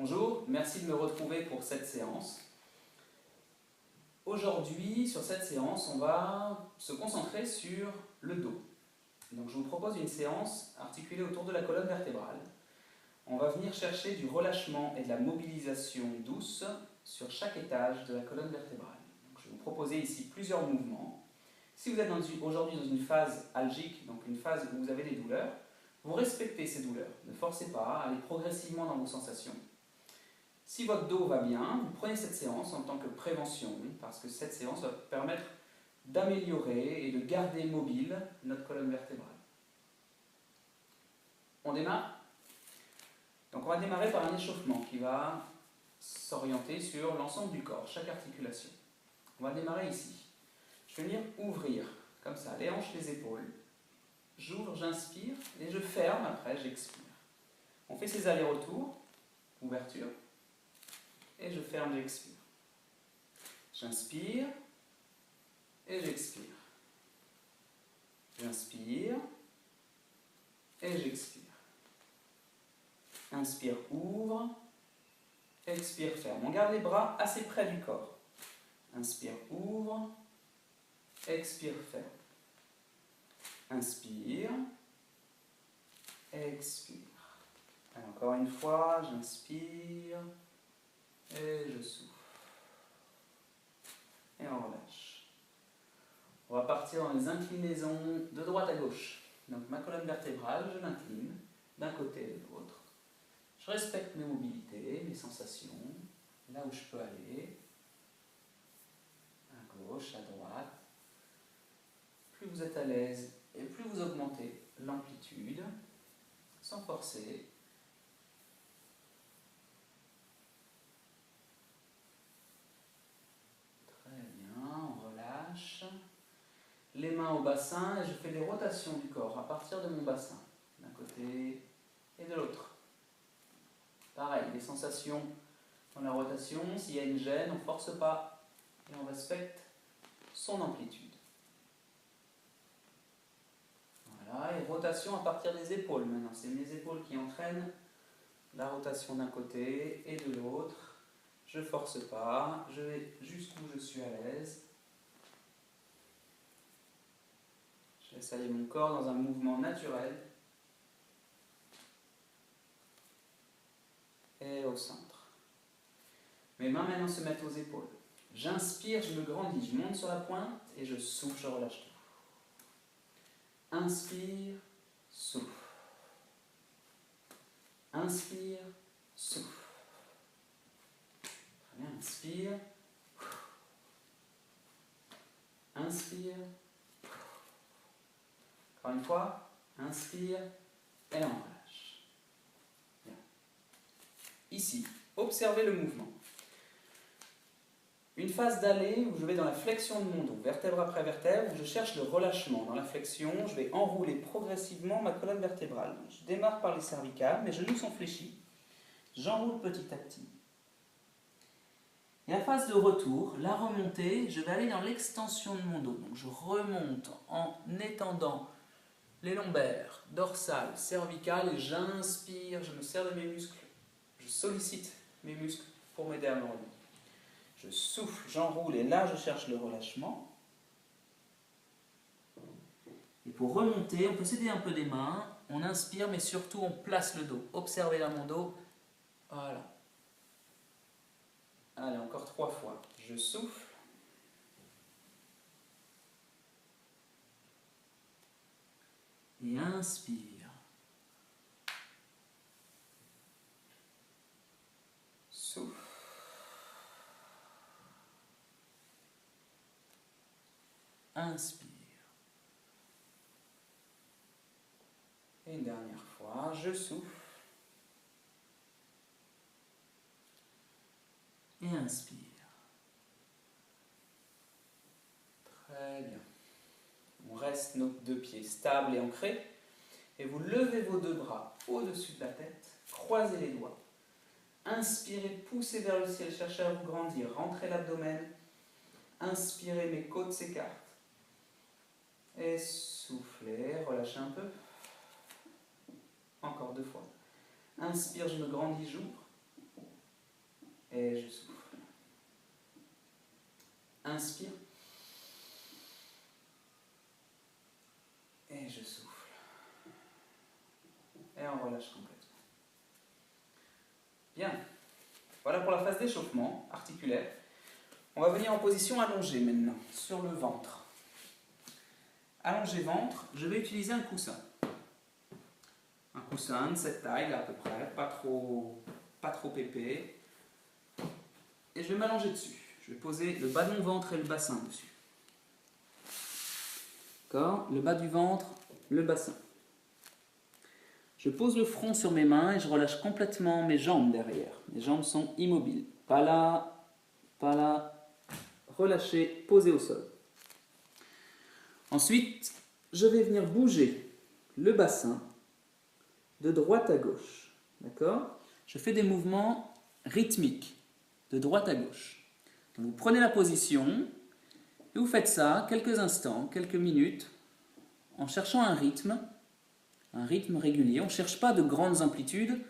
Bonjour, merci de me retrouver pour cette séance. Aujourd'hui, sur cette séance, on va se concentrer sur le dos. Donc, je vous propose une séance articulée autour de la colonne vertébrale. On va venir chercher du relâchement et de la mobilisation douce sur chaque étage de la colonne vertébrale. Donc, je vais vous proposer ici plusieurs mouvements. Si vous êtes aujourd'hui dans une phase algique, donc une phase où vous avez des douleurs, vous respectez ces douleurs. Ne forcez pas, allez progressivement dans vos sensations. Si votre dos va bien, vous prenez cette séance en tant que prévention, parce que cette séance va permettre d'améliorer et de garder mobile notre colonne vertébrale. On démarre. Donc on va démarrer par un échauffement qui va s'orienter sur l'ensemble du corps, chaque articulation. On va démarrer ici. Je vais venir ouvrir, comme ça, les hanches, les épaules. J'ouvre, j'inspire, et je ferme, après j'expire. On fait ces allers-retours, ouverture, et je ferme, j'expire. J'inspire, et j'expire. J'inspire, et j'expire. Inspire, ouvre, expire, ferme. On garde les bras assez près du corps. Inspire, ouvre, expire, ferme. Inspire, expire. Alors, encore une fois, j'inspire et je souffle. Et on relâche. On va partir dans les inclinaisons de droite à gauche. Donc ma colonne vertébrale, je l'incline d'un côté et de l'autre. Je respecte mes mobilités, mes sensations, là où je peux aller, à gauche, à droite. Plus vous êtes à l'aise et plus vous augmentez l'amplitude, sans forcer. Très bien, on relâche. Les mains au bassin et je fais des rotations du corps à partir de mon bassin, d'un côté et de l'autre. Pareil, les sensations dans la rotation, s'il y a une gêne, on ne force pas et on respecte son amplitude. Voilà, et rotation à partir des épaules maintenant. C'est mes épaules qui entraînent la rotation d'un côté et de l'autre. Je ne force pas, je vais jusqu'où je suis à l'aise. Je laisse aller mon corps dans un mouvement naturel. Et au centre. Mes mains maintenant se mettent aux épaules. J'inspire, je me grandis, je monte sur la pointe et je souffle, je relâche tout. Inspire, souffle. Inspire, souffle. Très bien, inspire. Inspire. Encore une fois, inspire et on relâche. Bien. Ici, observez le mouvement. Une phase d'aller où je vais dans la flexion de mon dos, vertèbre après vertèbre, où je cherche le relâchement. Dans la flexion, je vais enrouler progressivement ma colonne vertébrale. Je démarre par les cervicales, mes genoux sont fléchis. J'enroule petit à petit. Et la phase de retour, la remontée, je vais aller dans l'extension de mon dos. Donc je remonte en étendant les lombaires, dorsales, cervicales, et j'inspire, je me serre de mes muscles, je sollicite mes muscles pour m'aider à me remonter. Je souffle, j'enroule, et là je cherche le relâchement. Et pour remonter, on peut s'aider un peu des mains, on inspire, mais surtout on place le dos. Observez là mon dos, voilà. Allez, encore 3 fois. Je souffle. Et inspire. Souffle. Inspire. Et une dernière fois, je souffle. Et inspire. Très bien. On reste nos 2 pieds stables et ancrés. Et vous levez vos 2 bras au-dessus de la tête. Croisez les doigts. Inspirez, poussez vers le ciel, cherchez à vous grandir. Rentrez l'abdomen. Inspirez, mes côtes s'écartent. Et soufflez, relâchez un peu. Encore 2 fois. Inspire, je me grandis, j'ouvre. et je souffle. Inspire. Et je souffle. Et on relâche complètement. Bien. Voilà pour la phase d'échauffement articulaire. On va venir en position allongée maintenant, sur le ventre. Allongé ventre, je vais utiliser un coussin. Un coussin de cette taille à peu près, pas trop épais. Et je vais m'allonger dessus. Je vais poser le bas de mon ventre et le bassin dessus. D'accord ? Le bas du ventre, le bassin. Je pose le front sur mes mains et je relâche complètement mes jambes derrière. Mes jambes sont immobiles. Pas là, pas là. Relâché, posé au sol. Ensuite, je vais venir bouger le bassin de droite à gauche. D'accord ? Je fais des mouvements rythmiques de droite à gauche. Donc vous prenez la position et vous faites ça quelques instants, quelques minutes, en cherchant un rythme régulier. On ne cherche pas de grandes amplitudes,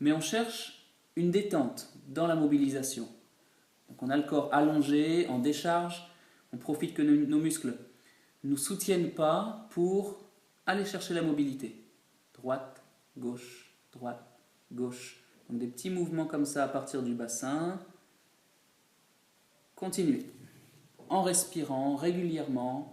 mais on cherche une détente dans la mobilisation. Donc on a le corps allongé, en décharge, on profite que nos muscles ne nous soutiennent pas pour aller chercher la mobilité. Droite, gauche, droite, gauche. Donc des petits mouvements comme ça à partir du bassin. Continuez. En respirant régulièrement.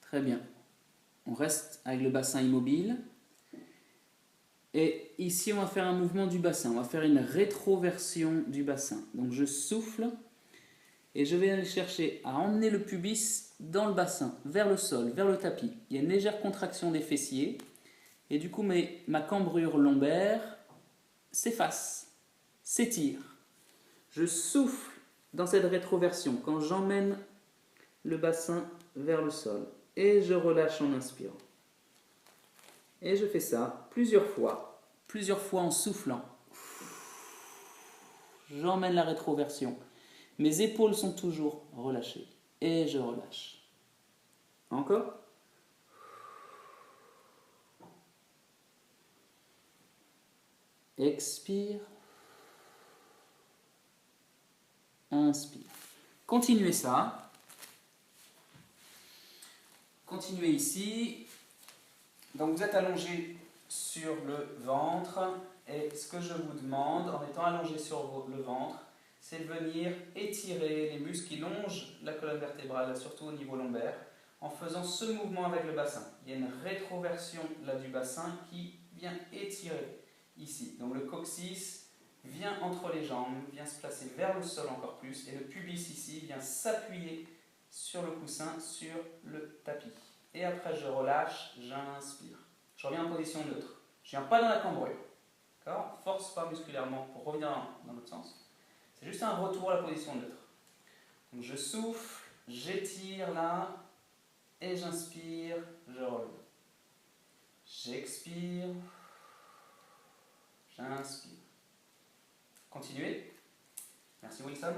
Très bien. On reste avec le bassin immobile. Et ici, on va faire un mouvement du bassin. On va faire une rétroversion du bassin. Donc je souffle et je vais aller chercher à emmener le pubis dans le bassin, vers le sol, vers le tapis. Il y a une légère contraction des fessiers. Et du coup, ma cambrure lombaire s'efface, s'étire. Je souffle dans cette rétroversion quand j'emmène le bassin vers le sol. Et je relâche en inspirant. Et je fais ça plusieurs fois en soufflant. J'emmène la rétroversion. Mes épaules sont toujours relâchées. Et je relâche. Encore. Expire. Inspire. Continuez ça. Continuez ici. Donc vous êtes allongé sur le ventre et ce que je vous demande en étant allongé sur le ventre, c'est de venir étirer les muscles qui longent la colonne vertébrale, surtout au niveau lombaire, en faisant ce mouvement avec le bassin. Il y a une rétroversion là du bassin qui vient étirer ici. Donc le coccyx vient entre les jambes, vient se placer vers le sol encore plus et le pubis ici vient s'appuyer sur le coussin, sur le tapis. Et après je relâche, j'inspire. Je reviens en position neutre. Je ne viens pas dans la cambrure. D'accord ? Force pas musculairement pour revenir dans l'autre sens. C'est juste un retour à la position neutre. Donc je souffle, j'étire là, et j'inspire, je relève. J'expire, j'inspire. Continuez. Merci Wilson.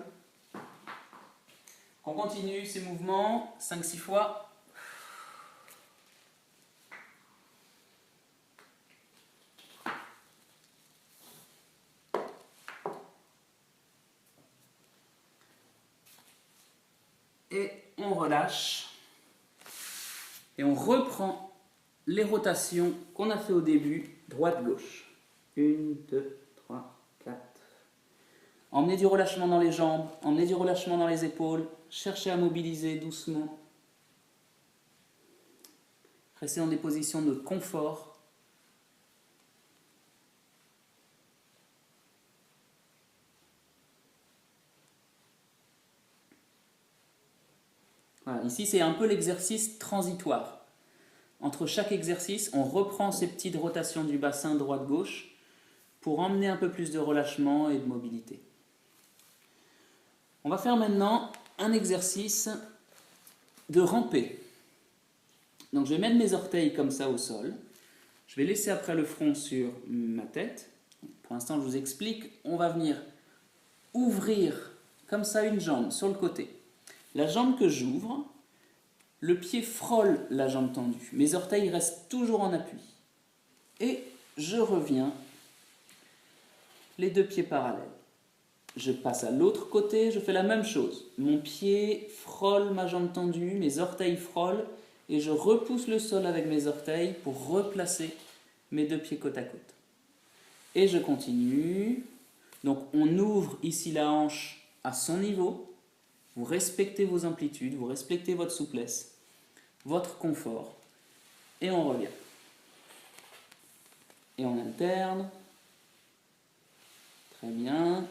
On continue ces mouvements 5-6 fois. Et on relâche. Et on reprend les rotations qu'on a fait au début, droite-gauche. 1, 2, 3, 4. Emmenez du relâchement dans les jambes, emmenez du relâchement dans les épaules. Cherchez à mobiliser doucement. Restez dans des positions de confort. Voilà, ici, c'est un peu l'exercice transitoire. Entre chaque exercice, on reprend ces petites rotations du bassin droite-gauche pour emmener un peu plus de relâchement et de mobilité. On va faire maintenant un exercice de ramper. Donc je vais mettre mes orteils comme ça au sol. Je vais laisser après le front sur ma tête. Pour l'instant, je vous explique. On va venir ouvrir comme ça une jambe sur le côté. La jambe que j'ouvre, le pied frôle la jambe tendue. Mes orteils restent toujours en appui. Et je reviens, les deux pieds parallèles. Je passe à l'autre côté, je fais la même chose. Mon pied frôle ma jambe tendue, mes orteils frôlent, et je repousse le sol avec mes orteils pour replacer mes deux pieds côte à côte. Et je continue. Donc on ouvre ici la hanche à son niveau. Vous respectez vos amplitudes, vous respectez votre souplesse, votre confort. Et on revient. Et on alterne. Très bien.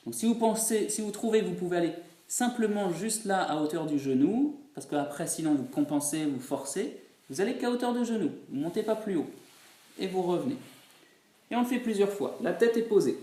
Donc si vous trouvez que vous pouvez aller simplement juste là à hauteur du genou, parce qu'après sinon vous compensez, vous forcez, vous allez qu'à hauteur de genou, vous ne montez pas plus haut. Et vous revenez. Et on le fait plusieurs fois. La tête est posée.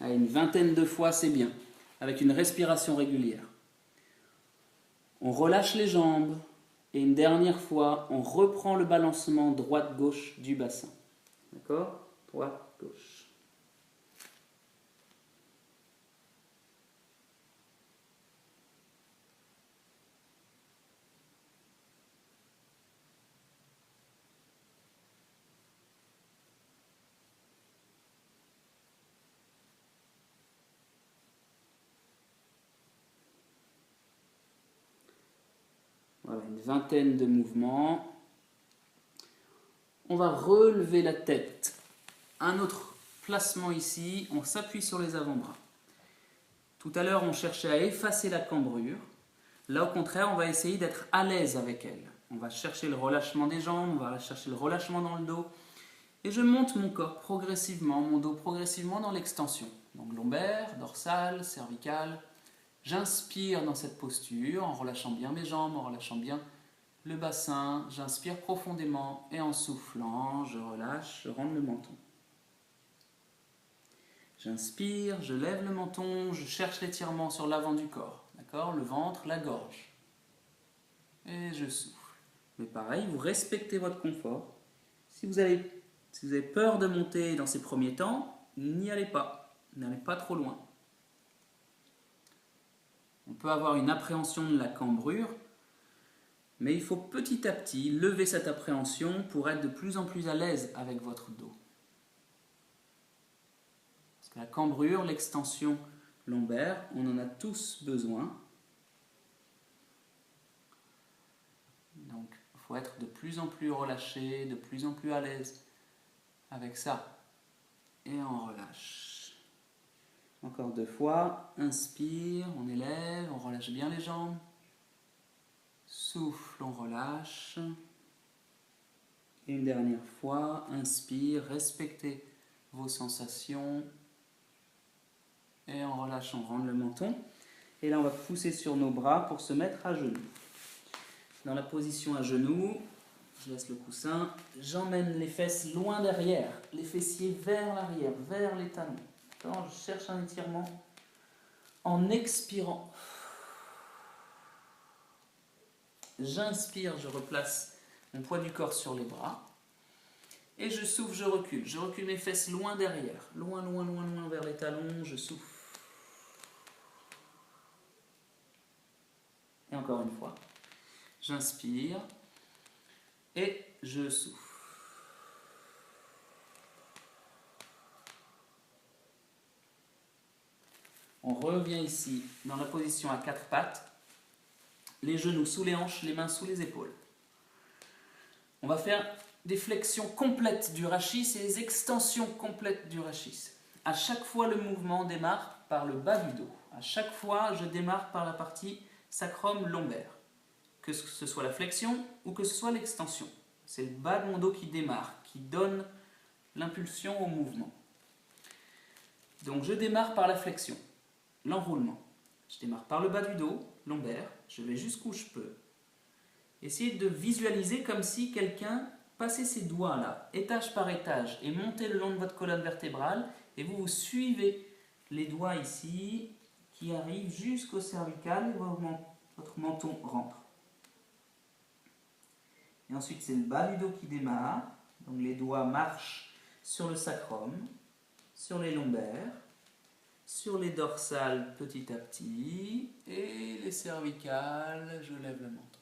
Allez, une vingtaine de fois, c'est bien, avec une respiration régulière. On relâche les jambes et une dernière fois, on reprend le balancement droite-gauche du bassin. D'accord? Droite-gauche. Voilà, une vingtaine de mouvements. On va relever la tête. Un autre placement ici, on s'appuie sur les avant-bras. Tout à l'heure, on cherchait à effacer la cambrure. Là, au contraire, on va essayer d'être à l'aise avec elle. On va chercher le relâchement des jambes, on va chercher le relâchement dans le dos. Et je monte mon corps progressivement, mon dos progressivement dans l'extension. Donc lombaire, dorsale, cervicale. J'inspire dans cette posture en relâchant bien mes jambes, en relâchant bien le bassin. J'inspire profondément et en soufflant, je relâche, je rentre le menton. J'inspire, je lève le menton, je cherche l'étirement sur l'avant du corps. D'accord? Le ventre, la gorge. Et je souffle. Mais pareil, vous respectez votre confort. Si vous avez peur de monter dans ces premiers temps, n'y allez pas. N'allez pas trop loin. On peut avoir une appréhension de la cambrure, mais il faut petit à petit lever cette appréhension pour être de plus en plus à l'aise avec votre dos. Parce que la cambrure, l'extension lombaire, on en a tous besoin. Donc, il faut être de plus en plus relâché, de plus en plus à l'aise avec ça. Et on relâche. Encore 2 fois. Inspire, on élève, on relâche bien les jambes. Souffle, on relâche. Et une dernière fois. Inspire, respectez vos sensations. Et on relâche, on rentre le menton. Et là, on va pousser sur nos bras pour se mettre à genoux. Dans la position à genoux, je laisse le coussin. J'emmène les fesses loin derrière, les fessiers vers l'arrière, vers les talons. Alors, je cherche un étirement en expirant. J'inspire, je replace mon poids du corps sur les bras. Et je souffle, je recule. Je recule mes fesses loin derrière. Loin, loin, loin, loin vers les talons. Je souffle. Et encore une fois. J'inspire. Et je souffle. On revient ici dans la position à 4 pattes. Les genoux sous les hanches, les mains sous les épaules. On va faire des flexions complètes du rachis et des extensions complètes du rachis. À chaque fois, le mouvement démarre par le bas du dos. À chaque fois, je démarre par la partie sacrum lombaire, que ce soit la flexion ou que ce soit l'extension. C'est le bas de mon dos qui démarre, qui donne l'impulsion au mouvement. Donc je démarre par la flexion, l'enroulement. Je démarre par le bas du dos, lombaire, je vais jusqu'où je peux. Essayez de visualiser comme si quelqu'un passait ses doigts là, étage par étage, et montait le long de votre colonne vertébrale, et vous suivez les doigts ici, qui arrivent jusqu'au cervical, et votre menton rentre. Et ensuite c'est le bas du dos qui démarre, donc les doigts marchent sur le sacrum, sur les lombaires, sur les dorsales petit à petit, et les cervicales, je lève le menton.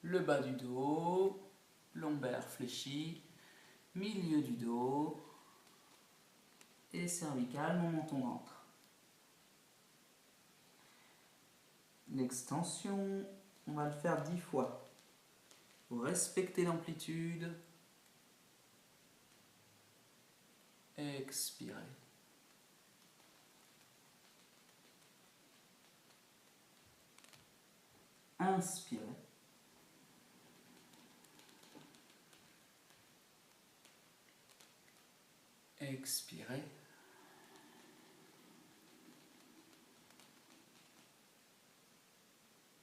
Le bas du dos, lombaire fléchi, milieu du dos, et cervical, mon menton rentre. L'extension, on va le faire 10 fois. Vous respectez l'amplitude. Expirez. Inspirez. Expirez.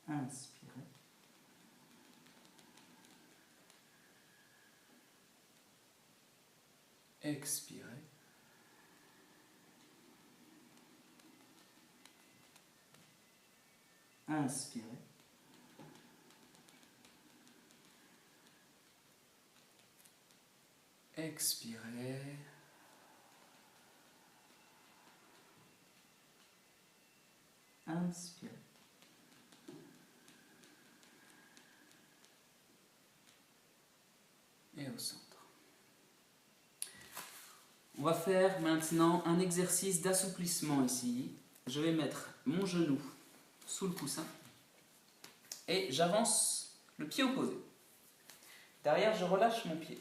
Inspirez. Expirez. Inspirez. Expirez. Inspirez. Et au centre. On va faire maintenant un exercice d'assouplissement ici. Je vais mettre mon genou sous le coussin et j'avance le pied opposé. Derrière, je relâche mon pied.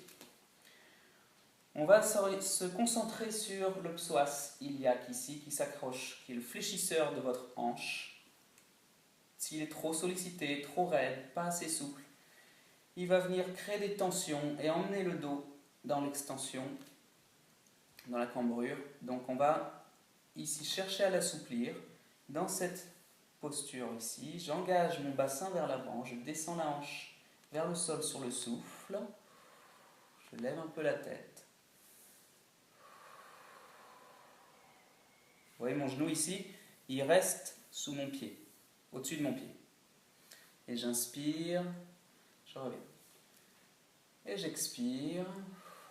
On va se concentrer sur le psoas iliaque ici qui s'accroche, qui est le fléchisseur de votre hanche. S'il est trop sollicité, trop raide, pas assez souple, il va venir créer des tensions et emmener le dos dans l'extension, dans la cambrure. Donc on va ici chercher à l'assouplir. Dans cette posture ici, j'engage mon bassin vers l'avant, je descends la hanche vers le sol sur le souffle, je lève un peu la tête. Vous voyez mon genou ici, il reste sous mon pied, au-dessus de mon pied. Et j'inspire, je reviens. Et j'expire.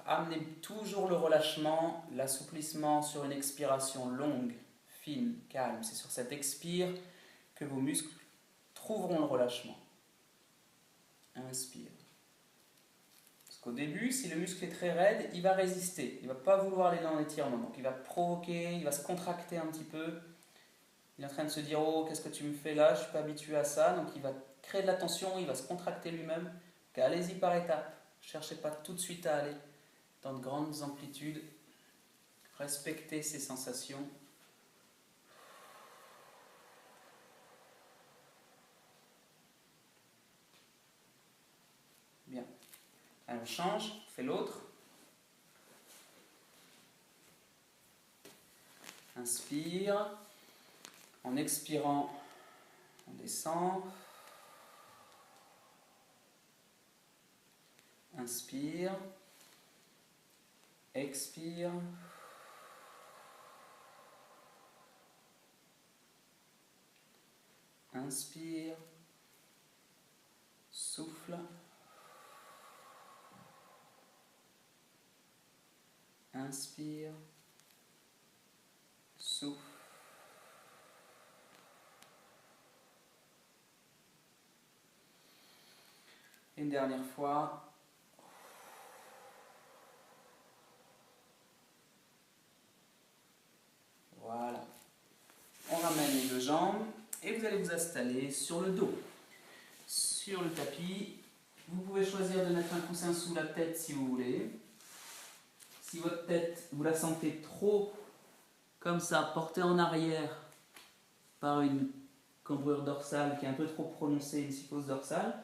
Amenez toujours le relâchement, l'assouplissement sur une expiration longue, fine, calme. C'est sur cette expire que vos muscles trouveront le relâchement. Inspire. Parce qu'au début, si le muscle est très raide, il va résister. Il ne va pas vouloir aller dans l'étirement. Donc il va provoquer, il va se contracter un petit peu. Il est en train de se dire « Oh, qu'est-ce que tu me fais là? Je ne suis pas habitué à ça. » Donc il va créer de la tension, il va se contracter lui-même. Donc allez-y par étapes. Ne cherchez pas tout de suite à aller dans de grandes amplitudes. Respectez ces sensations. Bien. Alors on change, on fait l'autre. Inspire. En expirant, on descend. Inspire. Expire. Inspire. Souffle. Inspire. Souffle. Une dernière fois. Voilà. On ramène les deux jambes et vous allez vous installer sur le dos. Sur le tapis, vous pouvez choisir de mettre un coussin sous la tête si vous voulez. Si votre tête, vous la sentez trop comme ça, portée en arrière par une cambrure dorsale qui est un peu trop prononcée, une psychose dorsale,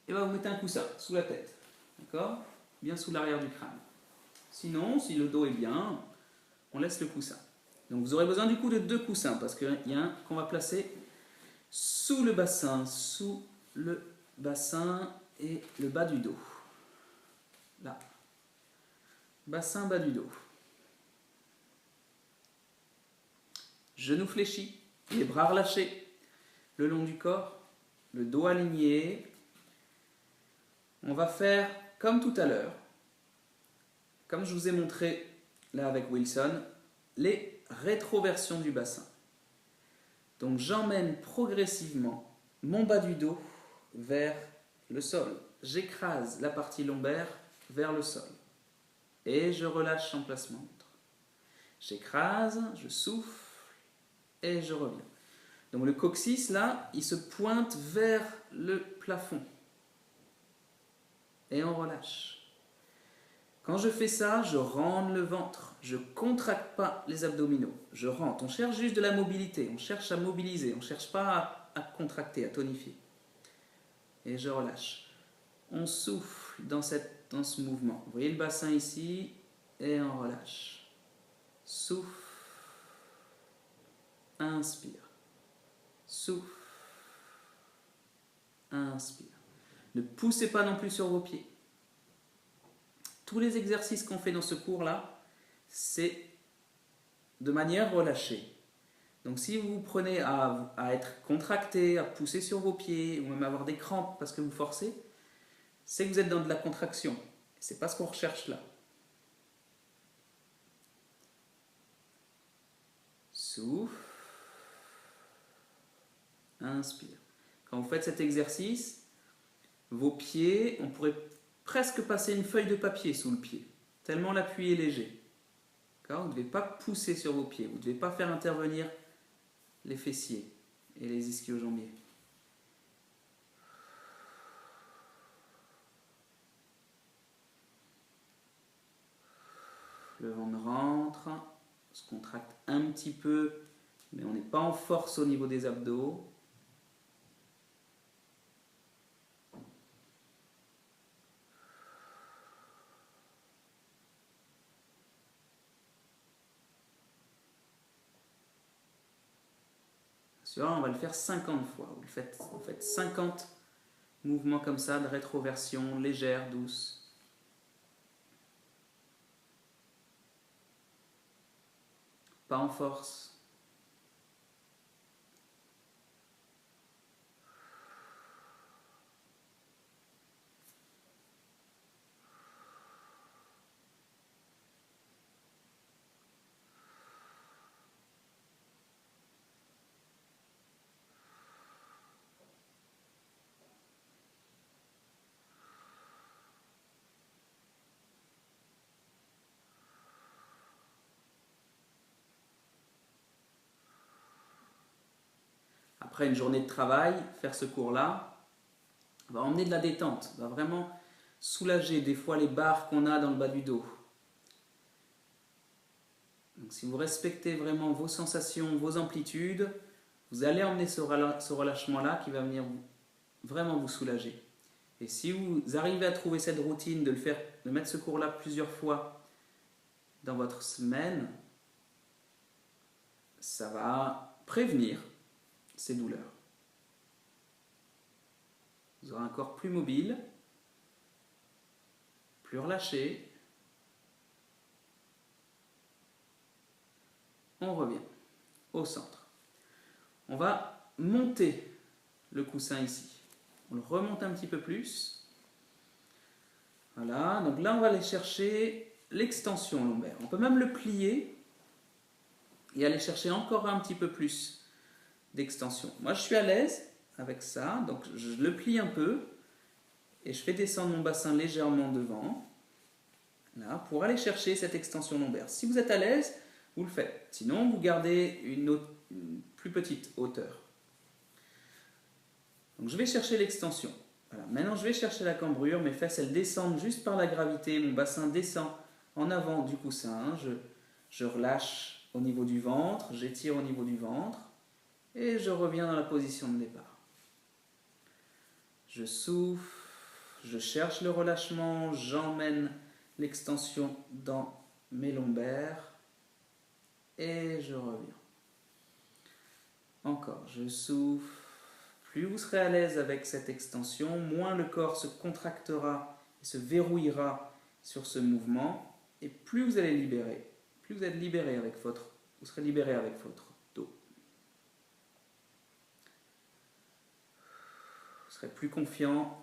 et bien vous mettez un coussin sous la tête, d'accord? Bien sous l'arrière du crâne. Sinon, si le dos est bien, on laisse le coussin. Donc vous aurez besoin du coup de 2 coussins, parce qu'il y a un qu'on va placer sous le bassin et le bas du dos. Là. Bassin, bas du dos. Genoux fléchis, les bras relâchés le long du corps, le dos aligné. On va faire comme tout à l'heure, comme je vous ai montré là avec Wilson, les rétroversions du bassin. Donc j'emmène progressivement mon bas du dos vers le sol. J'écrase la partie lombaire vers le sol. Et je relâche en placement neutre. J'écrase, je souffle et je reviens. Donc le coccyx là, il se pointe vers le plafond. Et on relâche. Quand je fais ça, je rentre le ventre. Je ne contracte pas les abdominaux. Je rentre. On cherche juste de la mobilité. On cherche à mobiliser. On ne cherche pas à contracter, à tonifier. Et je relâche. On souffle dans ce mouvement. Vous voyez le bassin ici. Et on relâche. Souffle. Inspire. Souffle. Inspire. Ne poussez pas non plus sur vos pieds. Tous les exercices qu'on fait dans ce cours-là, c'est de manière relâchée. Donc si vous prenez à être contracté, à pousser sur vos pieds, ou même avoir des crampes parce que vous forcez, c'est que vous êtes dans de la contraction. C'est pas ce qu'on recherche là. Souffle. Inspire. Quand vous faites cet exercice, vos pieds, on pourrait presque passer une feuille de papier sous le pied, tellement l'appui est léger. Vous ne devez pas pousser sur vos pieds, vous ne devez pas faire intervenir les fessiers et les ischio-jambiers. Le ventre rentre, on se contracte un petit peu, mais on n'est pas en force au niveau des abdos. On va le faire 50 fois. Vous faites 50 mouvements comme ça, de rétroversion légère, douce. Pas en force. Après une journée de travail, faire ce cours-là va emmener de la détente, va vraiment soulager des fois les barres qu'on a dans le bas du dos. Donc si vous respectez vraiment vos sensations, vos amplitudes, vous allez emmener ce relâchement-là qui va venir vraiment vous soulager. Et si vous arrivez à trouver cette routine de mettre ce cours-là plusieurs fois dans votre semaine, ça va prévenir ces douleurs. Vous aurez un corps plus mobile, plus relâché. On revient au centre. On va monter le coussin ici. On le remonte un petit peu plus. Voilà, donc là on va aller chercher l'extension lombaire. On peut même le plier et aller chercher encore un petit peu plus d'extension. Moi je suis à l'aise avec ça, donc je le plie un peu et je fais descendre mon bassin légèrement devant, là, pour aller chercher cette extension lombaire. Si vous êtes à l'aise, vous le faites. Sinon, vous gardez une plus petite hauteur. Donc je vais chercher l'extension. Voilà. Maintenant, je vais chercher la cambrure. Mes fesses, elles descendent juste par la gravité. Mon bassin descend en avant du coussin. Je relâche au niveau du ventre. J'étire au niveau du ventre. Et je reviens dans la position de départ. Je souffle, je cherche le relâchement, j'emmène l'extension dans mes lombaires et je reviens. Encore, je souffle. Plus vous serez à l'aise avec cette extension, moins le corps se contractera et se verrouillera sur ce mouvement, et plus vous allez libérer, plus vous êtes libéré avec vous serez libéré avec votre dos. Vous serez plus confiant.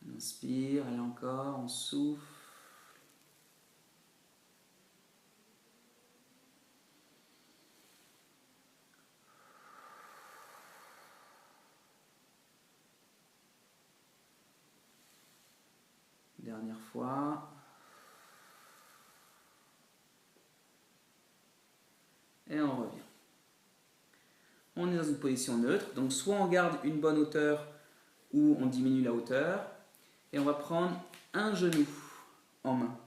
On inspire, et encore, on souffle. Dernière fois. Et on revient. On est dans une position neutre, donc soit on garde une bonne hauteur ou on diminue la hauteur. Et on va prendre un genou en main.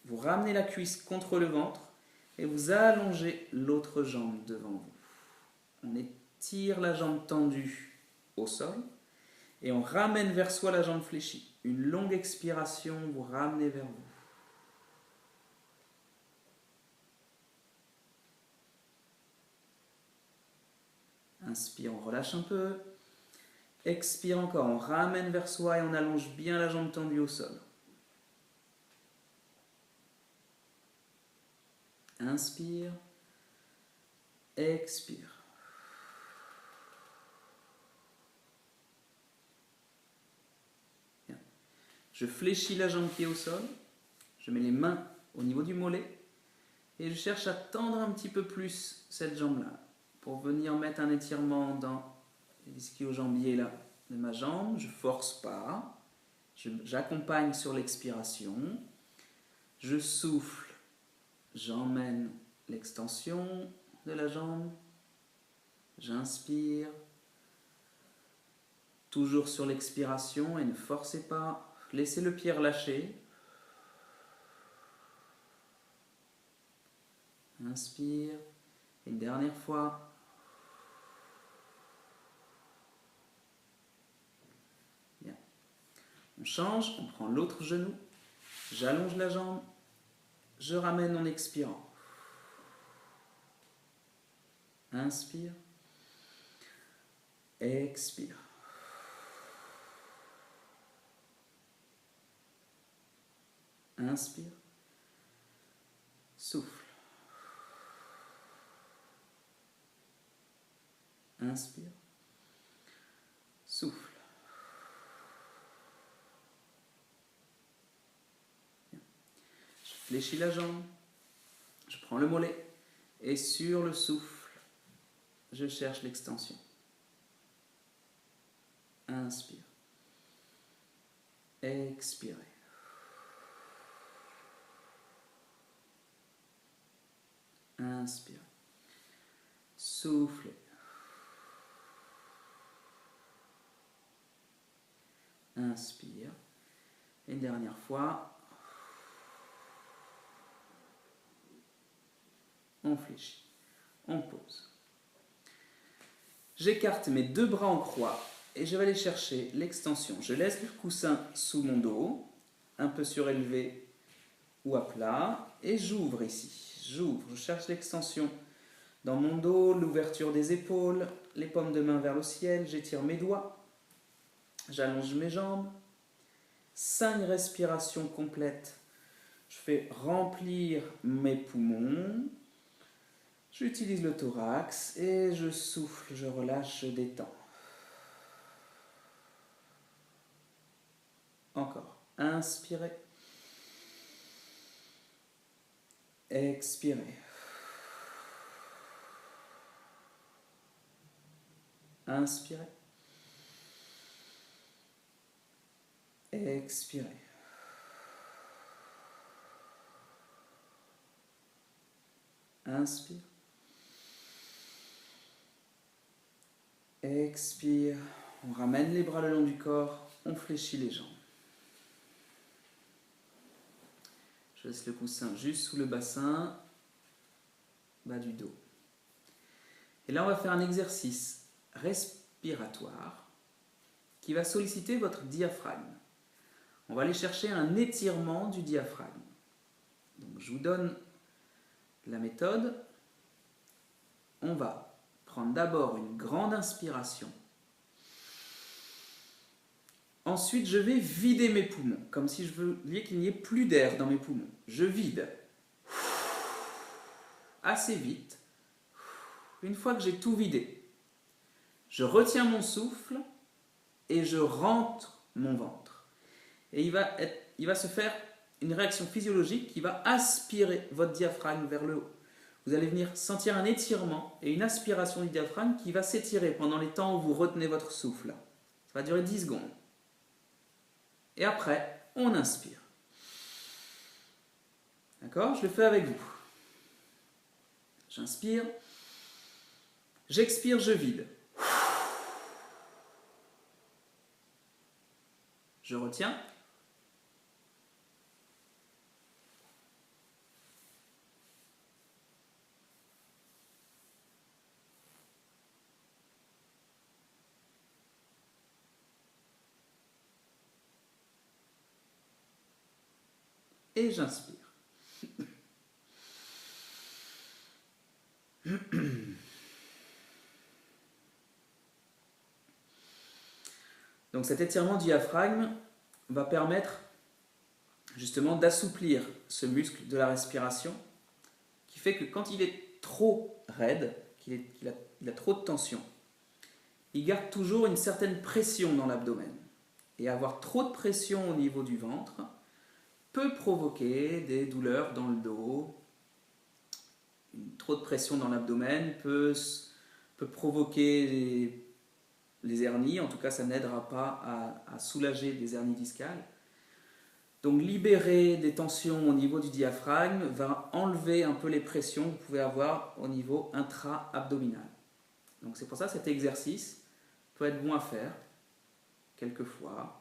Vous ramenez la cuisse contre le ventre et vous allongez l'autre jambe devant vous. On étire la jambe tendue au sol et on ramène vers soi la jambe fléchie. Une longue expiration, vous ramenez vers vous. Inspire, on relâche un peu. Expire encore, on ramène vers soi et on allonge bien la jambe tendue au sol. Inspire. Expire. Bien. Je fléchis la jambe qui est au sol. Je mets les mains au niveau du mollet. Et je cherche à tendre un petit peu plus cette jambe-là. Pour venir mettre un étirement dans l'ischio-jambier là de ma jambe. Je ne force pas. J'accompagne sur l'expiration. Je souffle. J'emmène l'extension de la jambe. J'inspire. Toujours sur l'expiration et ne forcez pas. Laissez le pied relâcher. Inspire. Une dernière fois. Bien. On change, on prend l'autre genou. J'allonge la jambe. Je ramène en expirant. Inspire. Expire. Inspire. Souffle. Inspire. Souffle. Bien. Je fléchis la jambe. Je prends le mollet. Et sur le souffle, je cherche l'extension. Inspire. Expirez. Inspire. Soufflez. Inspire. Une dernière fois. On fléchit. On pose. J'écarte mes deux bras en croix et je vais aller chercher l'extension. Je laisse le coussin sous mon dos, un peu surélevé ou à plat, et j'ouvre ici. J'ouvre, je cherche l'extension dans mon dos, l'ouverture des épaules, les paumes de main vers le ciel, j'étire mes doigts, j'allonge mes jambes. 5 respirations complètes. Je fais remplir mes poumons. J'utilise le thorax et je souffle, je relâche, je détends. Encore. Inspirez. Expirez. Inspirez. Expirez. Inspire. Expire. On ramène les bras le long du corps. On fléchit les jambes. Je laisse le coussin juste sous le bassin, bas du dos. Et là, on va faire un exercice respiratoire qui va solliciter votre diaphragme. On va aller chercher un étirement du diaphragme. Donc, je vous donne la méthode. On va prendre d'abord une grande inspiration. Ensuite, je vais vider mes poumons, comme si je voulais qu'il n'y ait plus d'air dans mes poumons. Je vide assez vite. Une fois que j'ai tout vidé, je retiens mon souffle et je rentre mon ventre. Et il va se faire une réaction physiologique qui va aspirer votre diaphragme vers le haut. Vous allez venir sentir un étirement et une aspiration du diaphragme qui va s'étirer pendant les temps où vous retenez votre souffle. Ça va durer 10 secondes. Et après, on inspire. D'accord? Je le fais avec vous. J'inspire. J'expire, je vide. Je retiens. Et j'inspire. Donc cet étirement du diaphragme va permettre justement d'assouplir ce muscle de la respiration qui fait que quand il est trop raide, qu'il a trop de tension, il garde toujours une certaine pression dans l'abdomen. Et avoir trop de pression au niveau du ventre peut provoquer des douleurs dans le dos. Trop de pression dans l'abdomen peut provoquer les hernies. En tout cas, ça n'aidera pas à soulager des hernies discales. Donc libérer des tensions au niveau du diaphragme va enlever un peu les pressions que vous pouvez avoir au niveau intra-abdominal. Donc c'est pour ça que cet exercice peut être bon à faire quelquefois.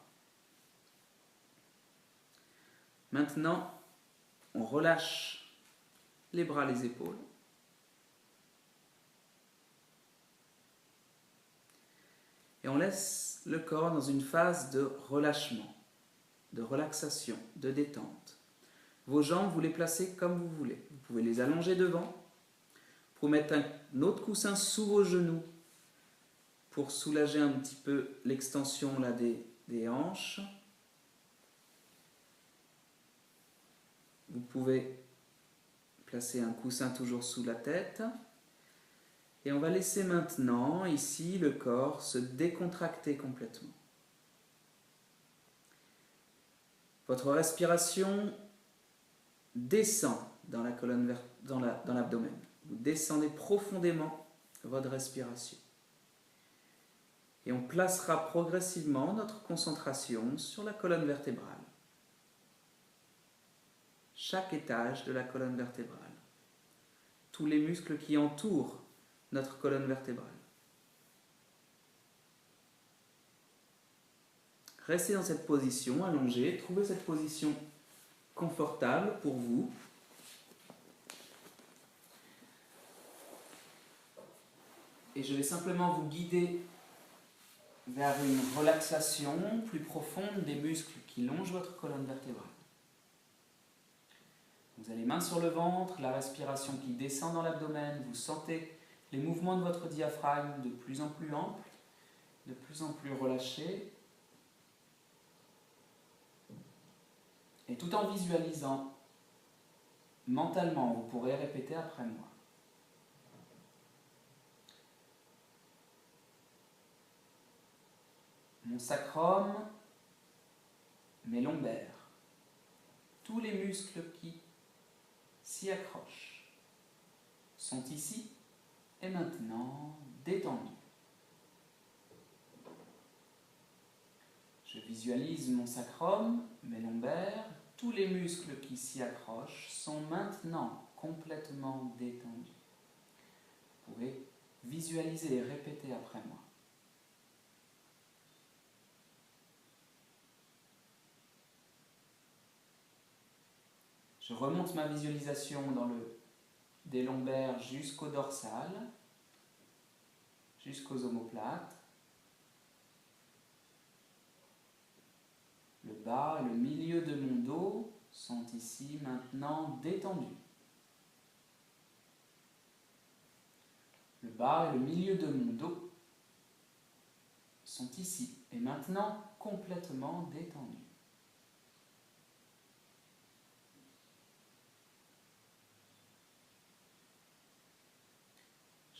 Maintenant, on relâche les bras, les épaules. Et on laisse le corps dans une phase de relâchement, de relaxation, de détente. Vos jambes, vous les placez comme vous voulez. Vous pouvez les allonger devant. Vous pouvez mettre un autre coussin sous vos genoux pour soulager un petit peu l'extension là, des hanches. Vous pouvez placer un coussin toujours sous la tête. Et on va laisser maintenant, ici, le corps se décontracter complètement. Votre respiration descend dans la colonne dans l'abdomen. Vous descendez profondément votre respiration. Et on placera progressivement notre concentration sur la colonne vertébrale. Chaque étage de la colonne vertébrale. Tous les muscles qui entourent notre colonne vertébrale. Restez dans cette position allongée. Trouvez cette position confortable pour vous. Et je vais simplement vous guider vers une relaxation plus profonde des muscles qui longent votre colonne vertébrale. Vous avez les mains sur le ventre, la respiration qui descend dans l'abdomen, vous sentez les mouvements de votre diaphragme de plus en plus amples, de plus en plus relâchés. Et tout en visualisant mentalement, vous pourrez répéter après moi. Mon sacrum, mes lombaires, tous les muscles qui s'y accrochent sont ici et maintenant détendus. Je visualise mon sacrum, mes lombaires, tous les muscles qui s'y accrochent sont maintenant complètement détendus. Vous pouvez visualiser et répéter après moi. Je remonte ma visualisation des lombaires jusqu'au dorsal, jusqu'aux omoplates. Le bas et le milieu de mon dos sont ici maintenant détendus. Le bas et le milieu de mon dos sont ici et maintenant complètement détendus.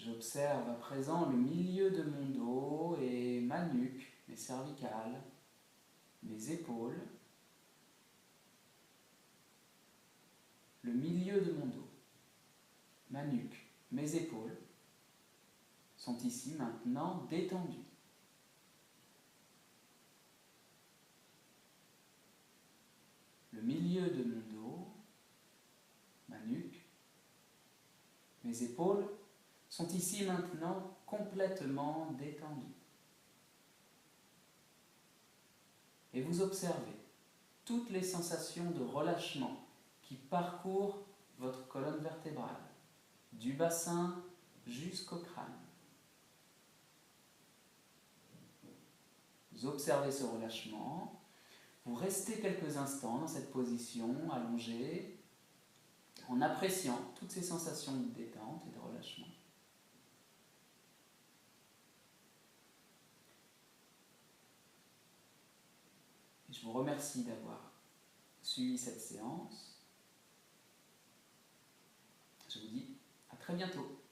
J'observe à présent le milieu de mon dos et ma nuque, mes cervicales, mes épaules, le milieu de mon dos, ma nuque, mes épaules sont ici maintenant détendus. Le milieu de mon dos, ma nuque, mes épaules sont ici maintenant complètement détendus. Et vous observez toutes les sensations de relâchement qui parcourent votre colonne vertébrale, du bassin jusqu'au crâne. Vous observez ce relâchement, vous restez quelques instants dans cette position allongée, en appréciant toutes ces sensations de détente et de relâchement. Et je vous remercie d'avoir suivi cette séance. Je vous dis à très bientôt.